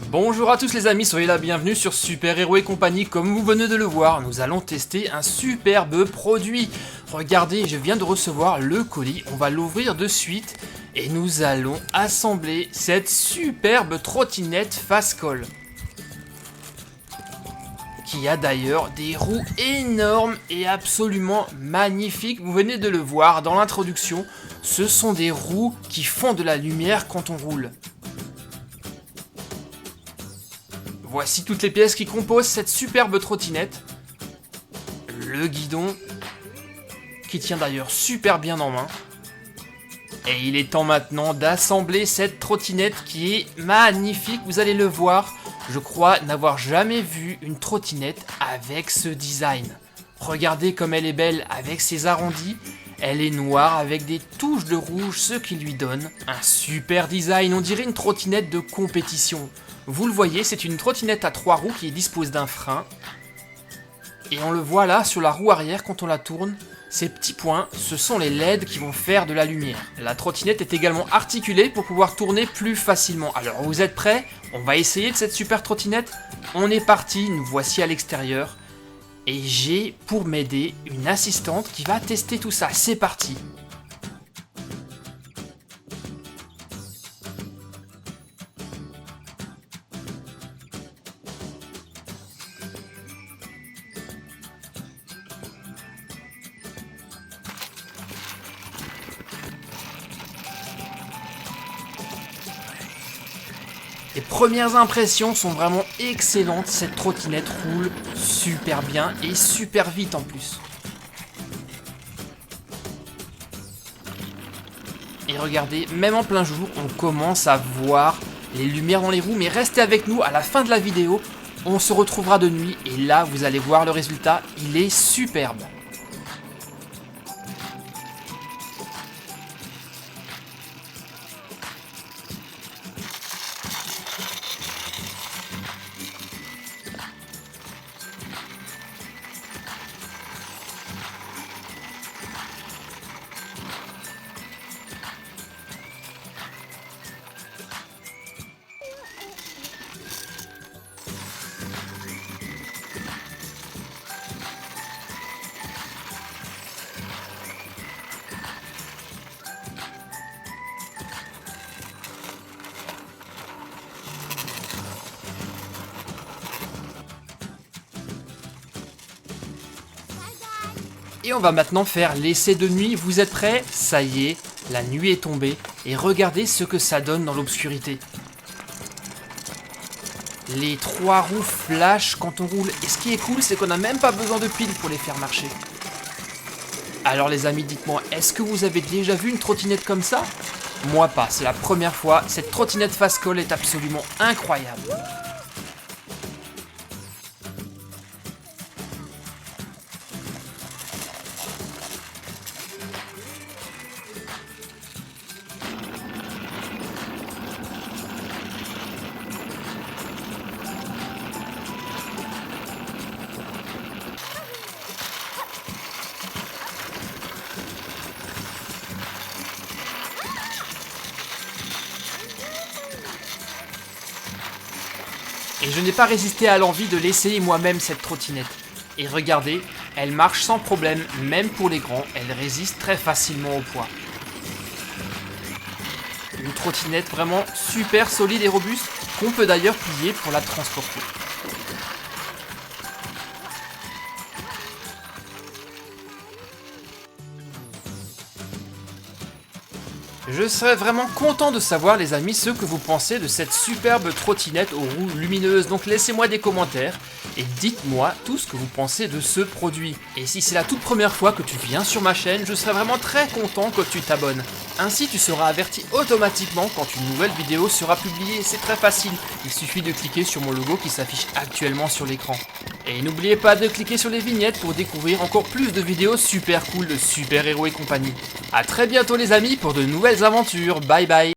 Bonjour à tous les amis, soyez la bienvenue sur Super Héros et compagnie. Comme vous venez de le voir, nous allons tester un superbe produit. Regardez, je viens de recevoir le colis, on va l'ouvrir de suite et nous allons assembler cette superbe trottinette Fastcall. Qui a d'ailleurs des roues énormes et absolument magnifiques. Vous venez de le voir dans l'introduction, ce sont des roues qui font de la lumière quand on roule. Voici toutes les pièces qui composent cette superbe trottinette. Le guidon, qui tient d'ailleurs super bien en main. Et il est temps maintenant d'assembler cette trottinette qui est magnifique. Vous allez le voir, je crois n'avoir jamais vu une trottinette avec ce design. Regardez comme elle est belle avec ses arrondis. Elle est noire avec des touches de rouge, ce qui lui donne un super design. On dirait une trottinette de compétition. Vous le voyez, c'est une trottinette à 3 roues qui dispose d'un frein. Et on le voit là sur la roue arrière quand on la tourne. Ces petits points, ce sont les LED qui vont faire de la lumière. La trottinette est également articulée pour pouvoir tourner plus facilement. Alors vous êtes prêts? On va essayer de cette super trottinette. On est parti, nous voici à l'extérieur. Et j'ai pour m'aider une assistante qui va tester tout ça. C'est parti! Les premières impressions sont vraiment excellentes, cette trottinette roule super bien et super vite en plus. Et regardez, même en plein jour, on commence à voir les lumières dans les roues, mais restez avec nous à la fin de la vidéo, on se retrouvera de nuit et là vous allez voir le résultat, il est superbe. Et on va maintenant faire l'essai de nuit, vous êtes prêts? Ça y est, la nuit est tombée et regardez ce que ça donne dans l'obscurité. Les 3 roues flashent quand on roule et ce qui est cool c'est qu'on n'a même pas besoin de piles pour les faire marcher. Alors les amis, dites-moi, est-ce que vous avez déjà vu une trottinette comme ça? Moi pas, c'est la première fois, cette trottinette Fastcall est absolument incroyable. Et je n'ai pas résisté à l'envie de l'essayer moi-même cette trottinette. Et regardez, elle marche sans problème, même pour les grands, elle résiste très facilement au poids. Une trottinette vraiment super solide et robuste, qu'on peut d'ailleurs plier pour la transporter. Je serais vraiment content de savoir les amis ce que vous pensez de cette superbe trottinette aux roues lumineuses. Donc laissez-moi des commentaires et dites-moi tout ce que vous pensez de ce produit. Et si c'est la toute première fois que tu viens sur ma chaîne, je serais vraiment très content que tu t'abonnes. Ainsi tu seras averti automatiquement quand une nouvelle vidéo sera publiée. C'est très facile, il suffit de cliquer sur mon logo qui s'affiche actuellement sur l'écran. Et n'oubliez pas de cliquer sur les vignettes pour découvrir encore plus de vidéos super cool de super héros et compagnie. A très bientôt les amis pour de nouvelles aventures, bye bye.